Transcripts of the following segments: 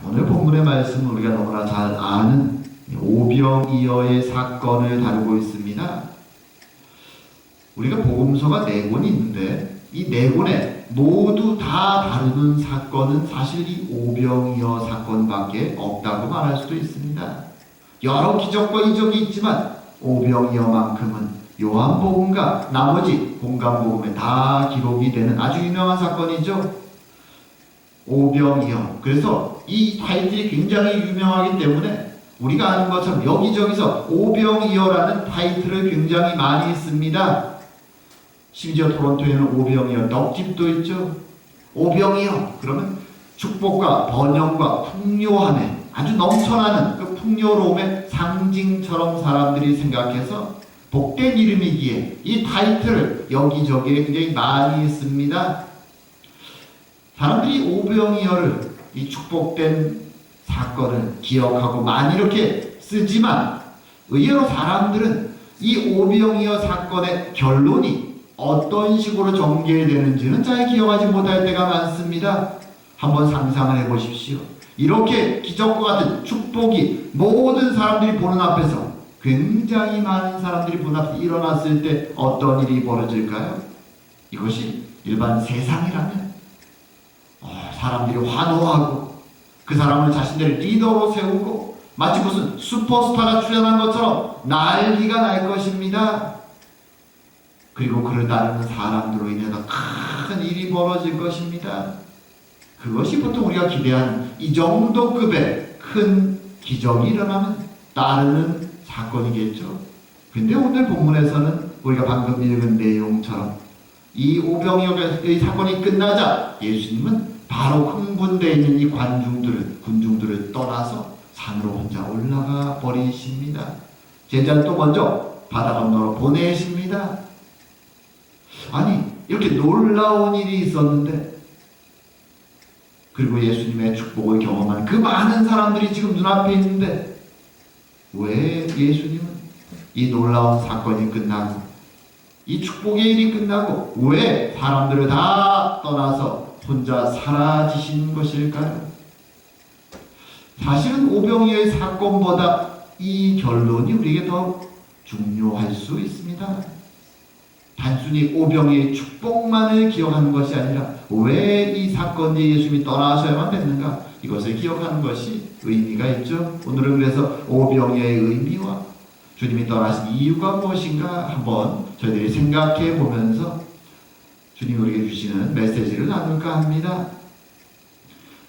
오늘 본문의 말씀은 우리가 너무나 잘 아는 오병이어의 사건을 다루고 있습니다. 우리가 복음서가 4권이 있는데 이 4권에 모두 다 다루는 사건은 사실 이 오병이어 사건밖에 없다고 말할 수도 있습니다. 여러 기적과 이적이 있지만 오병이어만큼은 요한복음과 나머지 공간복음에 다 기록이 되는 아주 유명한 사건이죠. 오병이어. 그래서 이 타이틀이 굉장히 유명하기 때문에 우리가 아는 것처럼 여기저기서 오병이어라는 타이틀을 굉장히 많이 씁니다. 심지어 토론토에는 오병이어 떡집도 있죠. 오병이어 그러면 축복과 번영과 풍요함에 아주 넘쳐나는 그 풍요로움의 상징처럼 사람들이 생각해서 복된 이름이기에 이 타이틀을 여기저기에 굉장히 많이 씁니다. 사람들이 오병이어를 이 축복된 사건을 기억하고 많이 이렇게 쓰지만 의외로 사람들은 이 오병이어 사건의 결론이 어떤 식으로 전개되는지는 잘 기억하지 못할 때가 많습니다. 한번 상상을 해보십시오. 이렇게 기적과 같은 축복이 모든 사람들이 보는 앞에서 굉장히 많은 사람들이 보는 앞에 일어났을 때 어떤 일이 벌어질까요? 이것이 일반 세상이라면 사람들이 환호하고 그 사람을 자신들의 리더로 세우고 마치 무슨 슈퍼스타가 출연한 것처럼 난리가 날 것입니다. 그리고 그를 따르는 사람들로 인해서 큰 일이 벌어질 것입니다. 그것이 보통 우리가 기대하는 이 정도 급의 큰 기적이 일어나면 따르는 사건이겠죠. 근데 오늘 본문에서는 우리가 방금 읽은 내용처럼 이 오병이어의 사건이 끝나자 예수님은 바로 흥분되어 있는 이 군중들을 떠나서 산으로 혼자 올라가 버리십니다. 제자를 또 먼저 바다 건너로 보내십니다. 아니 이렇게 놀라운 일이 있었는데 그리고 예수님의 축복을 경험한 그 많은 사람들이 지금 눈앞에 있는데 왜 예수님은 이 놀라운 사건이 끝나고 이 축복의 일이 끝나고 왜 사람들을 다 떠나서 혼자 사라지신 것일까요? 사실은 오병이어의 사건보다 이 결론이 우리에게 더 중요할 수 있습니다. 단순히 오병이어의 축복만을 기억하는 것이 아니라 왜 이 사건이 예수님이 떠나셔야만 됐는가? 이것을 기억하는 것이 의미가 있죠. 오늘은 그래서 오병이어의 의미와 주님이 떠나신 이유가 무엇인가 한번 저희들이 생각해 보면서 주님이 우리에게 주시는 메시지를 나눌까 합니다.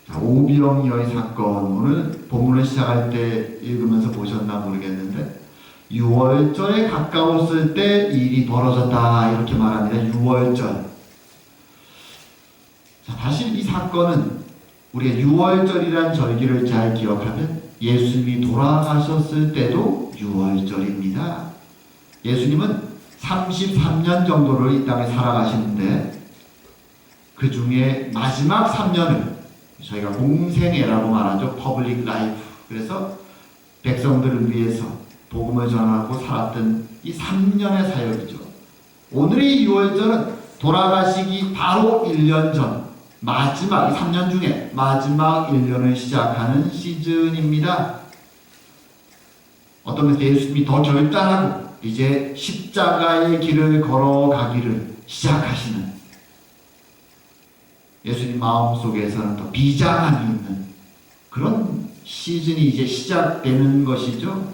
자, 오병이어의 사건, 오늘 본문을 시작할 때 읽으면서 보셨나 모르겠는데 6월절에 가까웠을 때 일이 벌어졌다 이렇게 말합니다. 6월절. 자, 사실 이 사건은 우리가 6월절이란 절기를 잘 기억하면 예수님이 돌아가셨을 때도 6월절입니다. 예수님은 33년 정도를 이 땅에 살아가시는데 그 중에 마지막 3년을 저희가 공생애라고 말하죠. 퍼블릭 라이프. 그래서 백성들을 위해서 복음을 전하고 살았던 이 3년의 사역이죠. 오늘의 6월절은 돌아가시기 바로 1년 전 마지막 3년 중에 마지막 1년을 시작하는 시즌입니다. 어떤 면에서 예수님이 더 결단하고 이제 십자가의 길을 걸어가기를 시작하시는 예수님 마음속에서는 더 비장함이 있는 그런 시즌이 이제 시작되는 것이죠.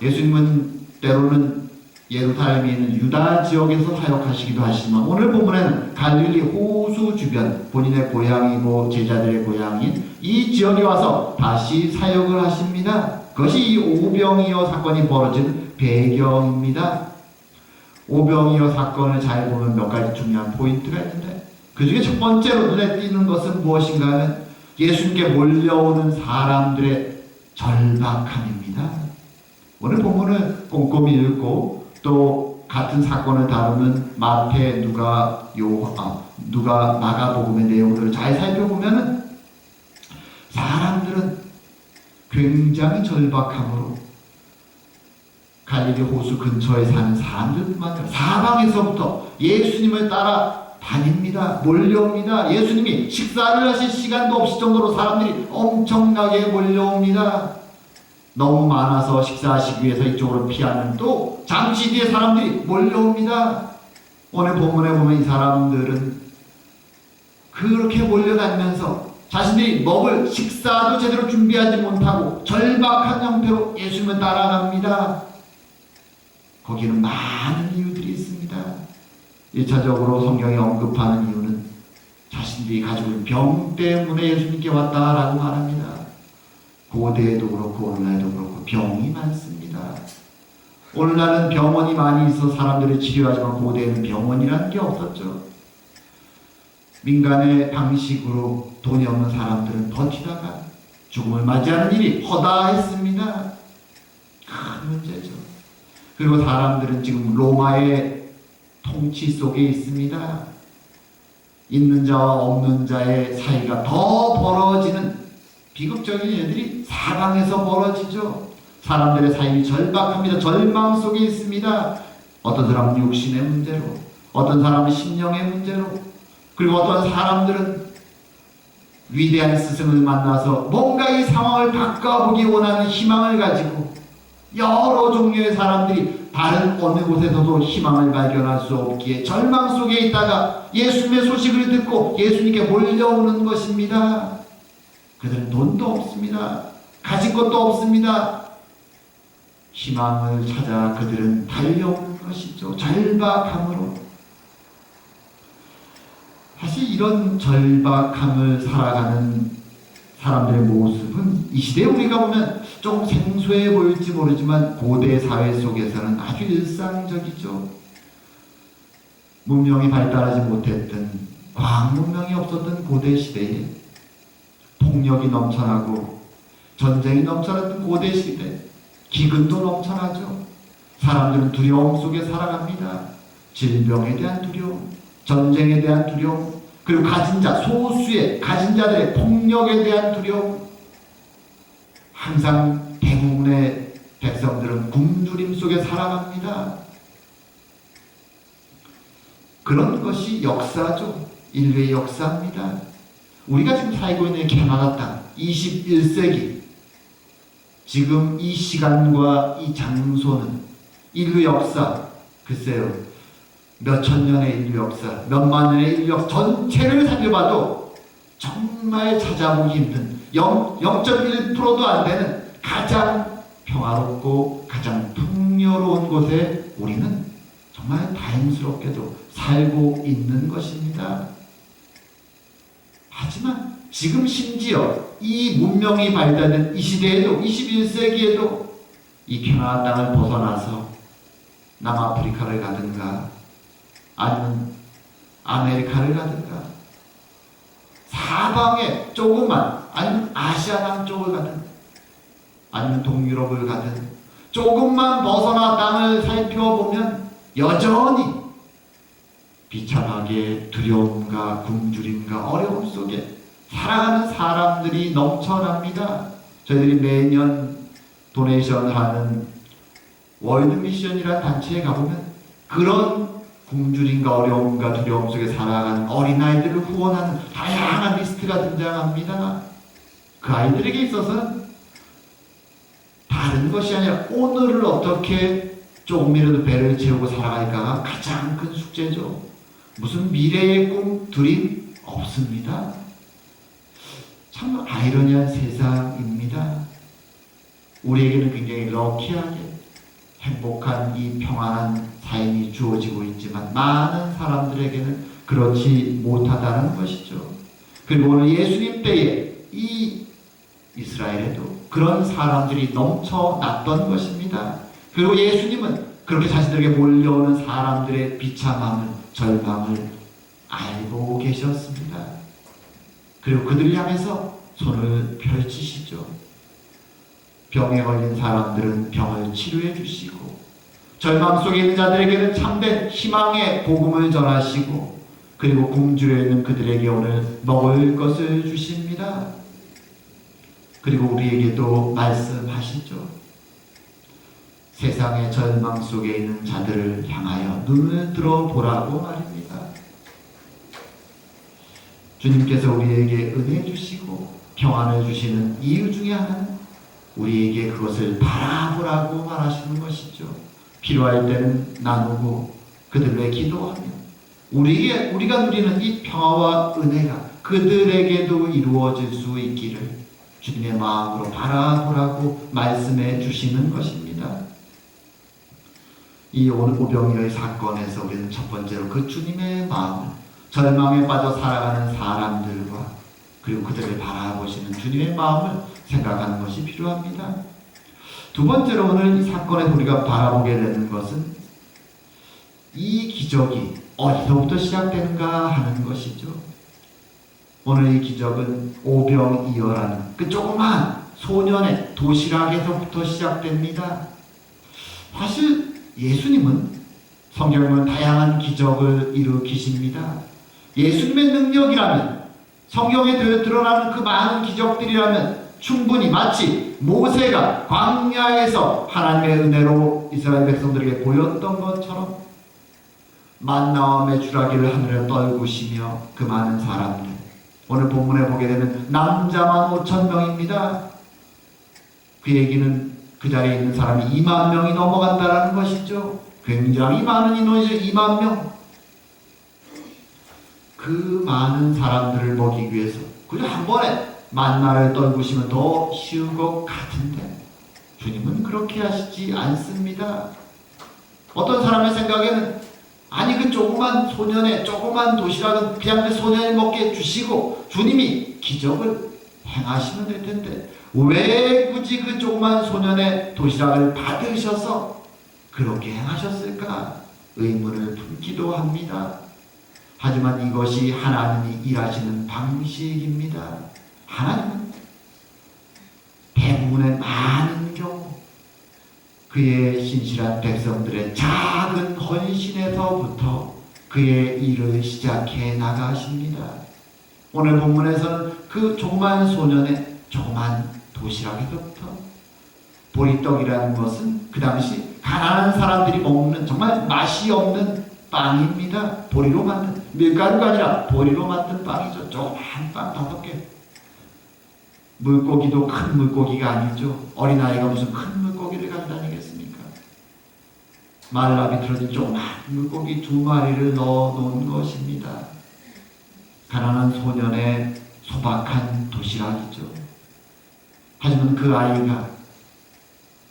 예수님은 때로는 예루살렘에 있는 유다 지역에서 사역하시기도 하시지만 오늘 본문에는 갈릴리 호수 주변 본인의 고향이고 제자들의 고향인 이 지역에 와서 다시 사역을 하십니다. 그것이 이 오병이어 사건이 벌어진 배경입니다. 오병이어 사건을 잘 보면 몇 가지 중요한 포인트가 있는데 그 중에 첫 번째로 눈에 띄는 것은 무엇인가 하면 예수님께 몰려오는 사람들의 절박함입니다. 오늘 본문을 꼼꼼히 읽고 또 같은 사건을 다루는 마태, 누가, 마가복음의 내용들을 잘 살펴보면은 사람들은 굉장히 절박함으로 갈릴리 호수 근처에 사는 사람들뿐만 아니라 사방에서부터 예수님을 따라 다닙니다. 몰려옵니다. 예수님이 식사를 하실 시간도 없을 정도로 사람들이 엄청나게 몰려옵니다. 너무 많아서 식사하시기 위해서 이쪽으로 피하는 또 잠시 뒤에 사람들이 몰려옵니다. 오늘 본문에 보면 이 사람들은 그렇게 몰려다니면서 자신들이 먹을 식사도 제대로 준비하지 못하고 절박한 형태로 예수님을 따라갑니다. 거기는 많은 이유들이 있습니다. 1차적으로 성경이 언급하는 이유는 자신들이 가지고 있는 병 때문에 예수님께 왔다라고 말합니다. 고대에도 그렇고 오늘날에도 그렇고 병이 많습니다. 오늘날은 병원이 많이 있어 사람들을 치료하지만 고대에는 병원이라는 게 없었죠. 민간의 방식으로 돈이 없는 사람들은 버티다가 죽음을 맞이하는 일이 허다했습니다. 큰 문제죠. 그리고 사람들은 지금 로마의 통치 속에 있습니다. 있는 자와 없는 자의 사이가 더 벌어지는 비극적인 일들이 사방에서 벌어지죠. 사람들의 삶이 절박합니다. 절망 속에 있습니다. 어떤 사람은 육신의 문제로, 어떤 사람은 심령의 문제로, 그리고 어떤 사람들은 위대한 스승을 만나서 뭔가 이 상황을 바꿔보기 원하는 희망을 가지고 여러 종류의 사람들이 다른 어느 곳에서도 희망을 발견할 수 없기에 절망 속에 있다가 예수님의 소식을 듣고 예수님께 몰려오는 것입니다. 그들은 돈도 없습니다. 가진 것도 없습니다. 희망을 찾아 그들은 달려오는 것이죠. 절박함으로. 사실 이런 절박함을 살아가는 사람들의 모습은 이 시대에 우리가 보면 조금 생소해 보일지 모르지만 고대 사회 속에서는 아주 일상적이죠. 문명이 발달하지 못했던 과학 문명이 없었던 고대 시대에 폭력이 넘쳐나고 전쟁이 넘쳐났던 고대 시대, 기근도 넘쳐나죠. 사람들은 두려움 속에 살아갑니다. 질병에 대한 두려움, 전쟁에 대한 두려움, 그리고 가진 자, 소수의 가진 자들의 폭력에 대한 두려움. 항상 대부분의 백성들은 굶주림 속에 살아갑니다. 그런 것이 역사죠. 인류의 역사입니다. 우리가 지금 살고 있는 캐나다 땅, 21세기, 지금 이 시간과 이 장소는 인류 역사, 글쎄요, 몇천 년의 인류 역사, 몇만 년의 인류 역사 전체를 살펴봐도 정말 찾아보기 힘든 0.1%도 안 되는 가장 평화롭고 가장 풍요로운 곳에 우리는 정말 다행스럽게도 살고 있는 것입니다. 하지만 지금 심지어 이 문명이 발달된 이 시대에도 21세기에도 이 캐나다 땅을 벗어나서 남아프리카를 가든가 아니면 아메리카를 가든가 사방에 조금만 아니면 아시아낭 쪽을 가든 아니면 동유럽을 가든 조금만 벗어나 땅을 살펴보면 여전히 비참하게 두려움과 굶주림과 어려움 속에 살아가는 사람들이 넘쳐납니다. 저희들이 매년 도네이션을 하는 월드미션이라는 단체에 가보면 그런 굶주림과 어려움과 두려움 속에 살아가는 어린아이들을 후원하는 다양한 리스트가 등장합니다. 그 아이들에게 있어서는 다른 것이 아니라 오늘을 어떻게 조금이라도 배를 채우고 살아갈까가 가장 큰 숙제죠. 무슨 미래의 꿈, 드림 없습니다. 참 아이러니한 세상입니다. 우리에게는 굉장히 럭키하게 행복한 이 평안한 삶이 주어지고 있지만 많은 사람들에게는 그렇지 못하다는 것이죠. 그리고 오늘 예수님 때에 이 이스라엘에도 그런 사람들이 넘쳐났던 것입니다. 그리고 예수님은 그렇게 자신들에게 몰려오는 사람들의 비참함을, 절망을 알고 계셨습니다. 그리고 그들을 향해서 손을 펼치시죠. 병에 걸린 사람들은 병을 치료해 주시고 절망 속에 있는 자들에게는 참된 희망의 복음을 전하시고 그리고 굶주려 있는 그들에게 오늘 먹을 것을 주십니다. 그리고 우리에게도 말씀하시죠. 세상의 절망 속에 있는 자들을 향하여 눈을 들어보라고 말입니다. 주님께서 우리에게 은혜 주시고 평안을 주시는 이유 중에 하나는 우리에게 그것을 바라보라고 말하시는 것이죠. 필요할 때는 나누고 그들을 위해 기도하며 우리가 누리는 이 평화와 은혜가 그들에게도 이루어질 수 있기를 주님의 마음으로 바라보라고 말씀해 주시는 것입니다. 이 오병이어의 사건에서 우리는 첫 번째로 그 주님의 마음을 절망에 빠져 살아가는 사람들과 그리고 그들을 바라보시는 주님의 마음을 생각하는 것이 필요합니다. 두 번째로 오늘 이 사건에서 우리가 바라보게 되는 것은 이 기적이 어디서부터 시작되는가 하는 것이죠. 오늘 이 기적은 오병이어라는 그 조그만 소년의 도시락에서부터 시작됩니다. 사실 예수님은 성경에 보면 다양한 기적을 일으키십니다. 예수님의 능력이라면 성경에 드러나는 그 많은 기적들이라면 충분히 마치 모세가 광야에서 하나님의 은혜로 이스라엘 백성들에게 보였던 것처럼 만나와 메추라기를 하늘에 떨구시며 그 많은 사람들, 오늘 본문에 보게 되면 남자만 5,000명입니다. 그 얘기는 그 자리에 있는 사람이 2만 명이 넘어갔다라는 것이죠. 굉장히 많은 인원이죠. 2만 명. 그 많은 사람들을 먹이기 위해서 그저 한 번에 만나를 떨구시면 더 쉬운 것 같은데 주님은 그렇게 하시지 않습니다. 어떤 사람의 생각에는 아니 그 조그만 소년의 조그만 도시락은 그냥 그 소년이 먹게 주시고 주님이 기적을 행하시면 될 텐데 왜 굳이 그 조그만 소년의 도시락을 받으셔서 그렇게 행하셨을까 의문을 품기도 합니다. 하지만 이것이 하나님이 일하시는 방식입니다. 하나님은 대부분의 많은 경우 그의 신실한 백성들의 작은 헌신에서부터 그의 일을 시작해 나가십니다. 오늘 본문에서는 그 조그만 소년의 조그만 도시락에서부터 보리떡이라는 것은 그 당시 가난한 사람들이 먹는 정말 맛이 없는 빵입니다. 보리로 만든 밀가루가 아니라 보리로 만든 빵이죠. 조그만 빵 5개. 물고기도 큰 물고기가 아니죠. 어린아이가 무슨 큰 물고기를 가지고 다니겠습니까? 말라 비틀어진 조그만 물고기 2마리를 넣어 놓은 것입니다. 가난한 소년의 소박한 도시락이죠. 하지만 그 아이가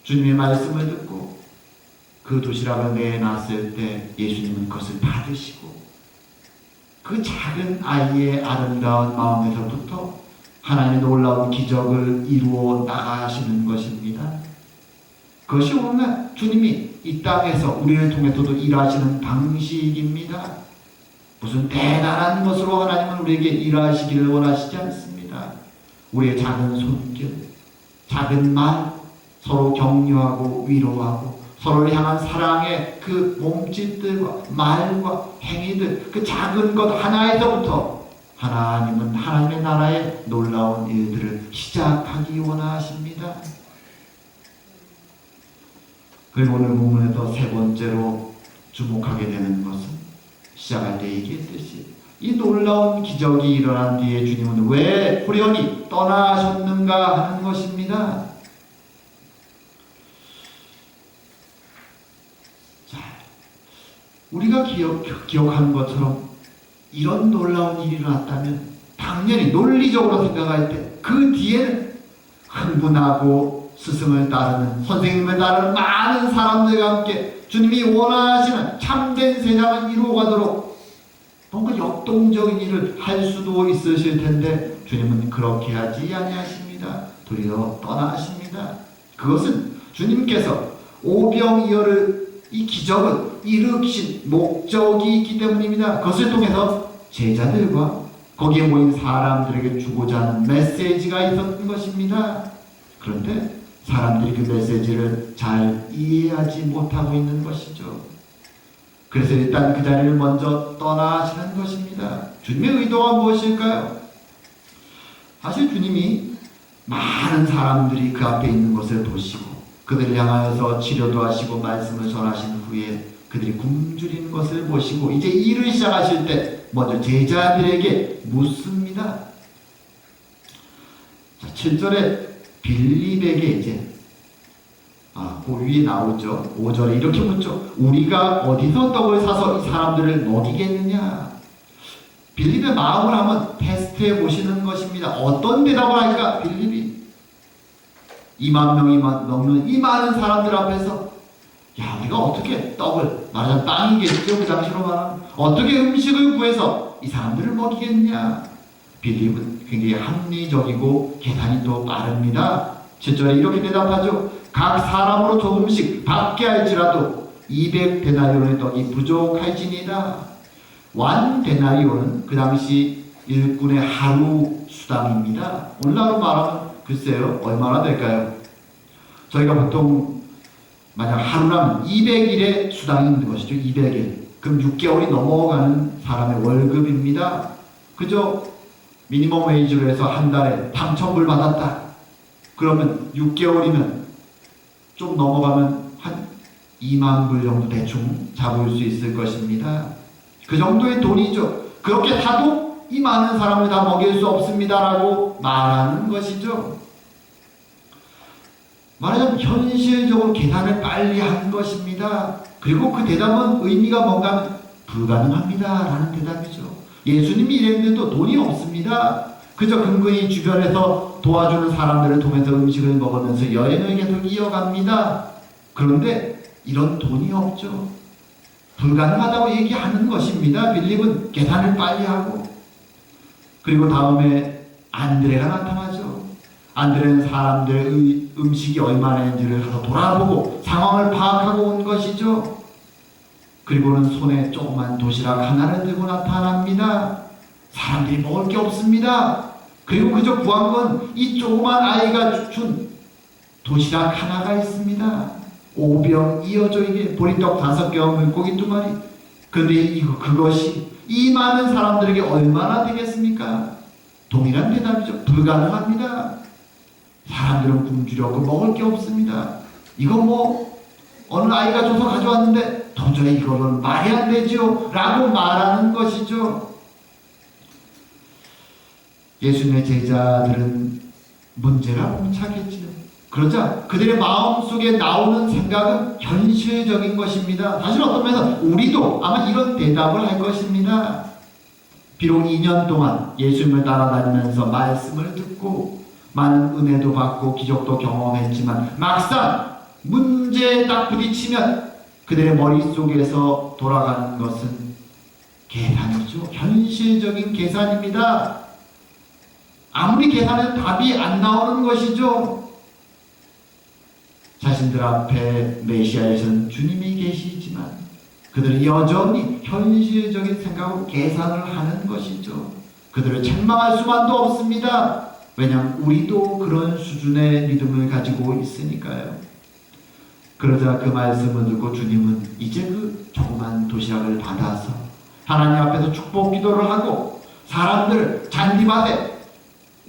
주님의 말씀을 듣고 그 도시락을 내놨을 때 예수님은 그것을 받으시고 그 작은 아이의 아름다운 마음에서부터 하나님의 놀라운 기적을 이루어 나가시는 것입니다. 그것이 오늘 주님이 이 땅에서 우리를 통해서도 일하시는 방식입니다. 무슨 대단한 것으로 하나님은 우리에게 일하시기를 원하시지 않습니다. 우리의 작은 손길, 작은 말, 서로 격려하고 위로하고 서로를 향한 사랑의 그 몸짓들과 말과 행위들, 그 작은 것 하나에서부터 하나님은 하나님의 나라의 놀라운 일들을 시작하기 원하십니다. 그리고 오늘 본문에서 세 번째로 주목하게 되는 것은 시작할 때 얘기했듯이 이 놀라운 기적이 일어난 뒤에 주님은 왜 호련히 떠나셨는가 하는 것입니다. 자, 우리가 기억하는 것처럼 이런 놀라운 일이 일어났다면 당연히 논리적으로 생각할 때 그 뒤에는 흥분하고 스승을 따르는 선생님을 따르는 많은 사람들과 함께 주님이 원하시는 참된 세상을 이루어가도록 뭔가 역동적인 일을 할 수도 있으실 텐데 주님은 그렇게 하지 아니하십니다. 도리어 떠나십니다. 그것은 주님께서 오병이어를 이 기적을 일으키신 목적이 있기 때문입니다. 그것을 통해서 제자들과 거기에 모인 사람들에게 주고자 하는 메시지가 있었던 것입니다. 그런데 사람들이 그 메시지를 잘 이해하지 못하고 있는 것이죠. 그래서 일단 그 자리를 먼저 떠나시는 것입니다. 주님의 의도가 무엇일까요? 사실 주님이 많은 사람들이 그 앞에 있는 것을 보시고 그들을 향하여서 치료도 하시고 말씀을 전하신 후에 그들이 굶주린 것을 보시고 이제 일을 시작하실 때 먼저 제자들에게 묻습니다. 자, 7절에 빌립에게 이제 그 위에 나오죠. 5절에 이렇게 묻죠. 우리가 어디서 떡을 사서 이 사람들을 먹이겠느냐? 빌립의 마음을 한번 테스트해 보시는 것입니다. 어떤 대답을 할까? 빌립이 2만 명이 넘는 이 많은 사람들 앞에서 우리가 어떻게 떡을, 말하자면 빵이겠죠, 그 당시로 말하면 어떻게 음식을 구해서 이 사람들을 먹이겠냐? 빌립은 굉장히 합리적이고 계산이 또 빠릅니다. 7절에 이렇게 대답하죠. 각 사람으로 조금씩 받게 할지라도 200데나리온의 떡이 부족할지니라. 완 데나리온은 그 당시 일꾼의 하루 수당입니다. 오늘날로 말하면 글쎄요, 얼마나 될까요? 저희가 보통 만약 하루라면 200일의 수당이 있는 것이죠. 200일. 그럼 6개월이 넘어가는 사람의 월급입니다. 그죠? 미니멈 웨이지로 해서 한 달에 3,000불 받았다. 그러면 6개월이면 좀 넘어가면 한 2만 불 정도 대충 잡을 수 있을 것입니다. 그 정도의 돈이죠. 그렇게 사도 이 많은 사람을 다 먹일 수 없습니다라고 말하는 것이죠. 말하자면 현실적으로 계산을 빨리 한 것입니다. 그리고 그 대답은 의미가 뭔가 하면 불가능합니다 라는 대답이죠. 예수님이 이랬는데도 돈이 없습니다. 그저 근근히 주변에서 도와주는 사람들을 통해서 음식을 먹으면서 여행을 계속 이어갑니다. 그런데 이런 돈이 없죠. 불가능하다고 얘기하는 것입니다. 빌립은 계산을 빨리 하고. 그리고 다음에 안드레가 나타나죠. 안드레는 사람들의 음식이 얼마나 있는지를 가서 돌아보고 상황을 파악하고 온 것이죠. 그리고는 손에 조그만 도시락 하나를 들고 나타납니다. 사람들이 먹을 게 없습니다. 그리고 그저 구한 건 이 조그만 아이가 준 도시락 하나가 있습니다. 5병 이어져 이게 보리떡 5개와 물고기 2마리. 그런데 그것이 이 많은 사람들에게 얼마나 되겠습니까? 동일한 대답이죠. 불가능합니다. 사람들은 굶주렸고 먹을 게 없습니다. 이거 어느 아이가 줘서 가져왔는데 도저히 이거는 말이 안 되죠 라고 말하는 것이죠. 예수님의 제자들은 문제가 봉착했지요. 그러자 그들의 마음속에 나오는 생각은 현실적인 것입니다. 사실 어떤 면에서 우리도 아마 이런 대답을 할 것입니다. 비록 2년 동안 예수님을 따라다니면서 말씀을 듣고 많은 은혜도 받고 기적도 경험했지만 막상 문제에 딱 부딪히면 그들의 머릿속에서 돌아가는 것은 계산이죠. 현실적인 계산입니다. 아무리 계산해도 답이 안 나오는 것이죠. 자신들 앞에 메시아에서는 주님이 계시지만 그들은 여전히 현실적인 생각으로 계산을 하는 것이죠. 그들을 책망할 수만도 없습니다. 왜냐하면 우리도 그런 수준의 믿음을 가지고 있으니까요. 그러자 그 말씀을 듣고 주님은 이제 그 조그만 도시락을 받아서 하나님 앞에서 축복 기도를 하고 사람들 잔디밭에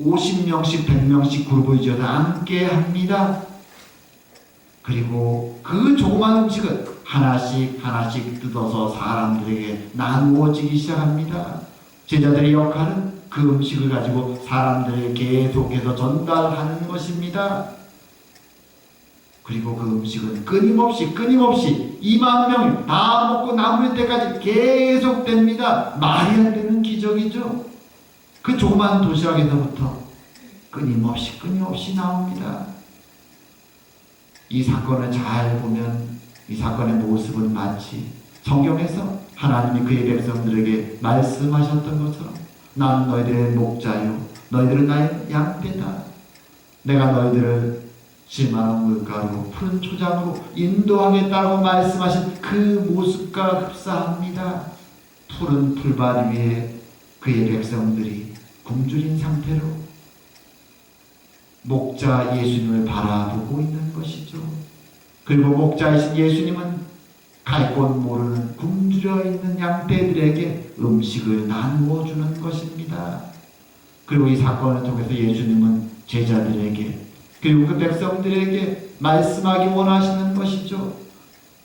50명씩 100명씩 그룹을 지어서 앉게 합니다. 그리고 그 조그만 음식을 하나씩 뜯어서 사람들에게 나누어지기 시작합니다. 제자들의 역할은 그 음식을 가지고 사람들에게 계속해서 전달하는 것입니다. 그리고 그 음식은 끊임없이 2만 명이 다 먹고 남을 때까지 계속됩니다. 말이 안 되는 기적이죠. 그 조그만 도시락에서부터 끊임없이 나옵니다. 이 사건을 잘 보면 이 사건의 모습은 마치 성경에서 하나님이 그의 백성들에게 말씀하셨던 것처럼 나는 너희들의 목자요 너희들은 나의 양떼다. 내가 너희들을 실만한 물가로 푸른 초장으로 인도하겠다고 말씀하신 그 모습과 흡사합니다. 푸른 풀밭 위에 그의 백성들이 굶주린 상태로 목자 예수님을 바라보고 있는 것이죠. 그리고 목자이신 예수님은 갈 곳 모르는 굶주려 있는 양떼들에게 음식을 나누어 주는 것입니다. 그리고 이 사건을 통해서 예수님은 제자들에게 그리고 그 백성들에게 말씀하기 원하시는 것이죠.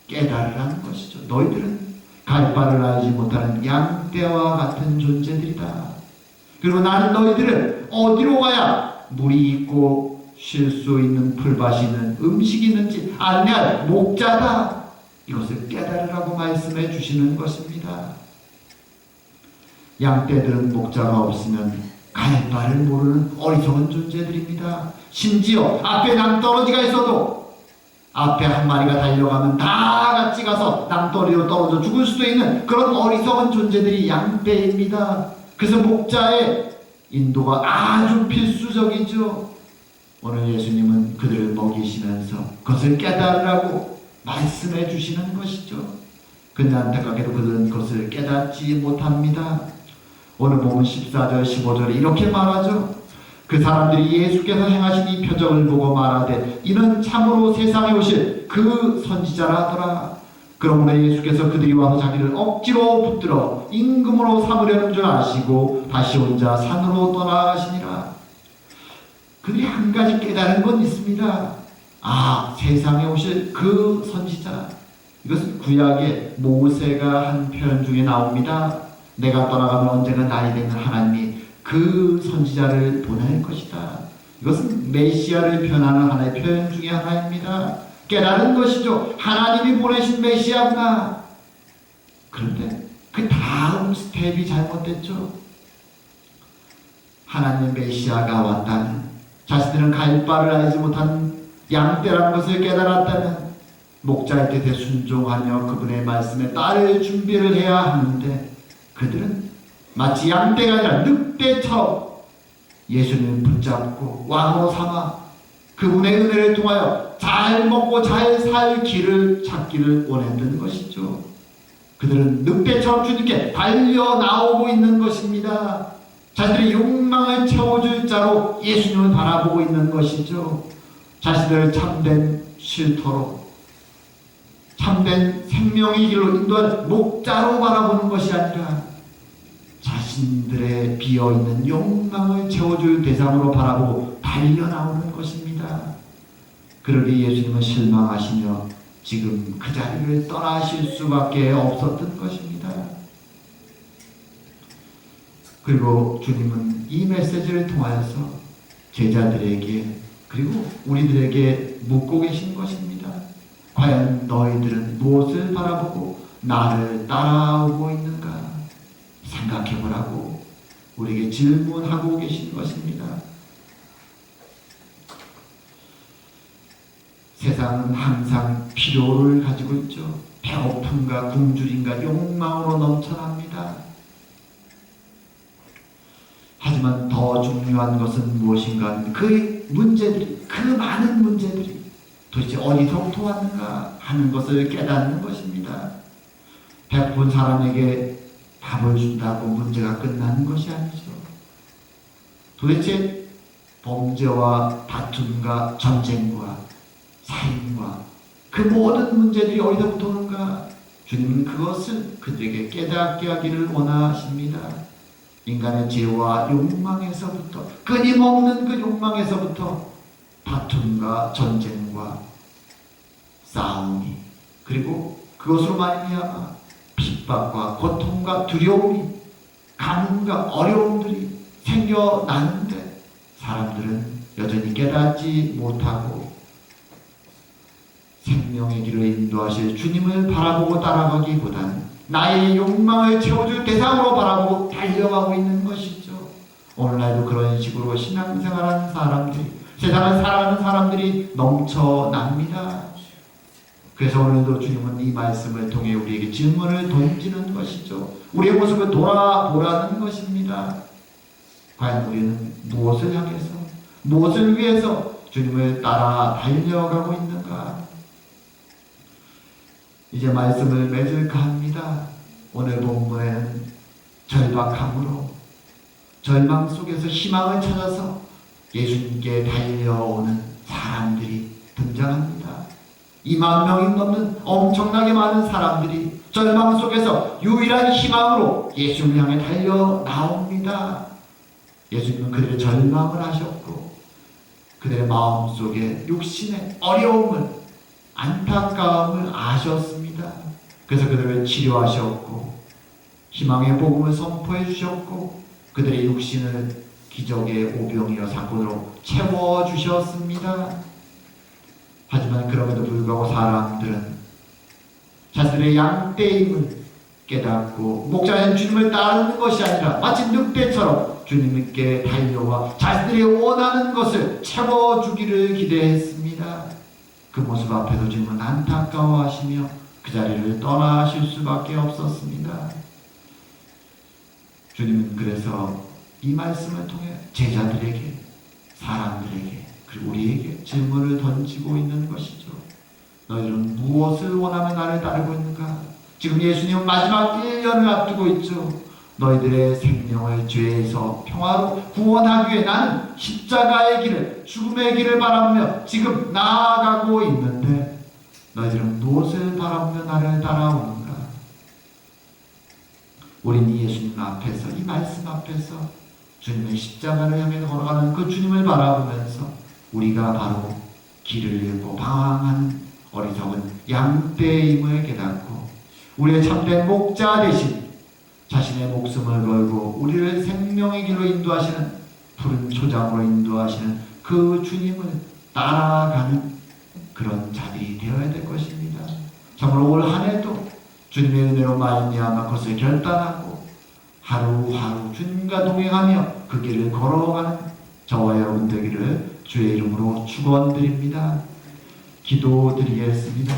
깨달으라는 것이죠. 너희들은 각 갈 바를 알지 못하는 양떼와 같은 존재들이다. 그리고 나는 너희들을 어디로 가야 물이 있고 쉴 수 있는 풀밭이 있는 음식이 있는지 안내할 목자다. 이것을 깨달으라고 말씀해 주시는 것입니다. 양떼들은 목자가 없으면 갈 바를 모르는 어리석은 존재들입니다. 심지어 앞에 낭떠러지가 있어도 앞에 한 마리가 달려가면 다 같이 가서 낭떠러지로 떨어져 죽을 수도 있는 그런 어리석은 존재들이 양떼입니다. 그래서 목자의 인도가 아주 필수적이죠. 오늘 예수님은 그들을 먹이시면서 그것을 깨달으라고 말씀해 주시는 것이죠. 근데 안타깝게도 그들은 그것을 깨닫지 못합니다. 오늘 보면 14절 15절에 이렇게 말하죠. 그 사람들이 예수께서 행하신 이 표적을 보고 말하되 이는 참으로 세상에 오실 그 선지자라 하더라. 그러므로 예수께서 그들이 와서 자기를 억지로 붙들어 임금으로 삼으려는 줄 아시고 다시 혼자 산으로 떠나가시니라. 그들이 한 가지 깨달은 건 있습니다. 아, 세상에 오실 그 선지자. 이것은 구약의 모세가 한 표현 중에 나옵니다. 내가 떠나가면 언젠가 나이 되는 하나님이 그 선지자를 보낼 것이다. 이것은 메시아를 표현하는 하나의 표현 중에 하나입니다. 깨달은 것이죠. 하나님이 보내신 메시아구나. 그런데 그 다음 스텝이 잘못됐죠. 하나님의 메시아가 왔다는, 자신들은 갈 바를 알지 못한 양떼라는 것을 깨달았다는, 목자의 뜻에 순종하며 그분의 말씀에 따를 준비를 해야 하는데 그들은 마치 양떼가 아니라 늑대처럼 예수님을 붙잡고 왕으로 삼아 그분의 은혜를 통하여 잘 먹고 잘 살 길을 찾기를 원했던 것이죠. 그들은 늑대처럼 주님께 달려 나오고 있는 것입니다. 자신들의 욕망을 채워줄 자로 예수님을 바라보고 있는 것이죠. 자신들을 참된 쉴터로, 참된 생명의 길로 인도할 목자로 바라보는 것이 아니라 자신들의 비어있는 욕망을 채워줄 대상으로 바라보고 달려나오는 것입니다. 그러기에 예수님은 실망하시며 지금 그 자리를 떠나실 수밖에 없었던 것입니다. 그리고 주님은 이 메시지를 통하여서 제자들에게 그리고 우리들에게 묻고 계신 것입니다. 과연 너희들은 무엇을 바라보고 나를 따라오고 있는가? 생각해보라고 우리에게 질문하고 계신 것입니다. 세상은 항상 필요를 가지고 있죠. 배고픔과 굶주림과 욕망으로 넘쳐납니다. 하지만 더 중요한 것은 무엇인가? 그 문제들이, 그 많은 문제들이 도대체 어디서부터 왔는가 하는 것을 깨닫는 것입니다. 배고픈 사람에게 밥을 준다고 문제가 끝나는 것이 아니죠. 도대체 범죄와 다툼과 전쟁과 살인과 그 모든 문제들이 어디서부터 오는가? 주님은 그것을 그들에게 깨닫게 하기를 원하십니다. 인간의 죄와 욕망에서부터, 끊임없는 그 욕망에서부터 다툼과 전쟁과 싸움이, 그리고 그것으로 말미암아 핍박과 고통과 두려움이, 가뭄과 어려움들이 생겨나는데 사람들은 여전히 깨닫지 못하고 생명의 길을 인도하실 주님을 바라보고 따라가기보다는 나의 욕망을 채워줄 대상으로 바라보고 달려가고 있는 것이죠. 오늘날도 그런 식으로 신앙생활하는 사람들이, 세상을 살아가는 사람들이 넘쳐납니다. 그래서 오늘도 주님은 이 말씀을 통해 우리에게 질문을 던지는 것이죠. 우리의 모습을 돌아보라는 것입니다. 과연 우리는 무엇을 향해서, 무엇을 위해서 주님을 따라 달려가고 있는가? 이제 말씀을 맺을까 합니다. 오늘 본문에는 절박함으로, 절망 속에서 희망을 찾아서 예수님께 달려오는 사람들이 등장합니다. 2만 명이 넘는 엄청나게 많은 사람들이 절망 속에서 유일한 희망으로 예수님을 향해 달려 나옵니다. 예수님은 그들의 절망을 하셨고 그들의 마음속에 육신의 어려움을, 안타까움을 아셨습니다. 그래서 그들을 치료하셨고 희망의 복음을 선포해 주셨고 그들의 육신을 기적의 오병이어 사건으로 채워주셨습니다. 하지만 그럼에도 불구하고 사람들은 자신들의 양떼임을 깨닫고 목자는 주님을 따르는 것이 아니라 마치 늑대처럼 주님께 달려와 자신들이 원하는 것을 채워주기를 기대했습니다. 그 모습 앞에서 주님은 안타까워하시며 그 자리를 떠나실 수밖에 없었습니다. 주님은 그래서 이 말씀을 통해 제자들에게, 사람들에게, 그리고 우리에게 질문을 던지고 있는 것이죠. 너희들은 무엇을 원하며 나를 따르고 있는가? 지금 예수님은 마지막 1년을 앞두고 있죠. 너희들의 생명을 죄에서 평화로 구원하기 위해 나는 십자가의 길을, 죽음의 길을 바라보며 지금 나아가고 있는데 너희들은 무엇을 바라보며 나를 따라오는가? 우린 이 예수님 앞에서, 이 말씀 앞에서 주님의 십자가를 향해 걸어가는 그 주님을 바라보면서 우리가 바로 길을 잃고 방황하는 어리석은 양떼임을 깨닫고 우리의 참된 목자 대신 자신의 목숨을 걸고 우리를 생명의 길로 인도하시는 푸른 초장으로 인도하시는 그 주님을 따라가는 그런 자들이 되어야 될 것입니다. 참으로 올 한 해도 주님의 은혜로 말미암아 그것을 결단하고 하루하루 주님과 동행하며 그 길을 걸어가는 저와 여러분 되기를 주의 이름으로 축원드립니다. 기도드리겠습니다.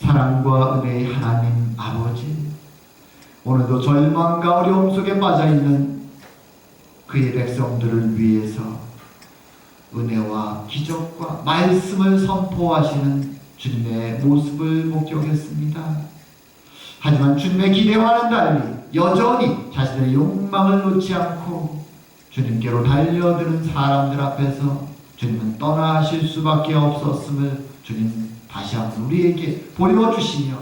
사랑과 은혜의 하나님 아버지, 오늘도 절망과 어려움 속에 빠져있는 그의 백성들을 위해서 은혜와 기적과 말씀을 선포하시는 주님의 모습을 목격했습니다. 하지만 주님의 기대와는 달리 여전히 자신의 욕망을 놓지 않고 주님께로 달려드는 사람들 앞에서 주님은 떠나실 수밖에 없었음을 주님 다시 한번 우리에게 보여주시며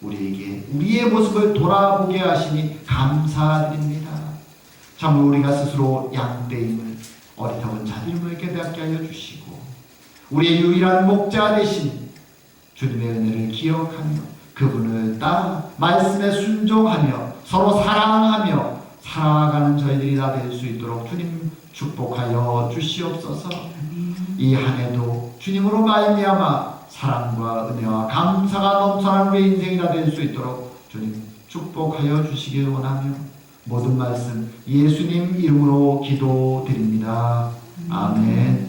우리에게 우리의 모습을 돌아보게 하시니 감사드립니다. 참으로 우리가 스스로 양떼임을, 어리석은 자들임을 깨닫게 하여 주시고 우리의 유일한 목자 되신 주님의 은혜를 기억하며 그분을 따라 말씀에 순종하며 서로 사랑하며 살아가는 저희들이 다 될 수 있도록 주님 축복하여 주시옵소서. 이 한 해도 주님으로 말미암아 사랑과 은혜와 감사가 넘쳐나는 우리의 인생이 다 될 수 있도록 주님 축복하여 주시길 원하며 모든 말씀 예수님 이름으로 기도드립니다. 아멘.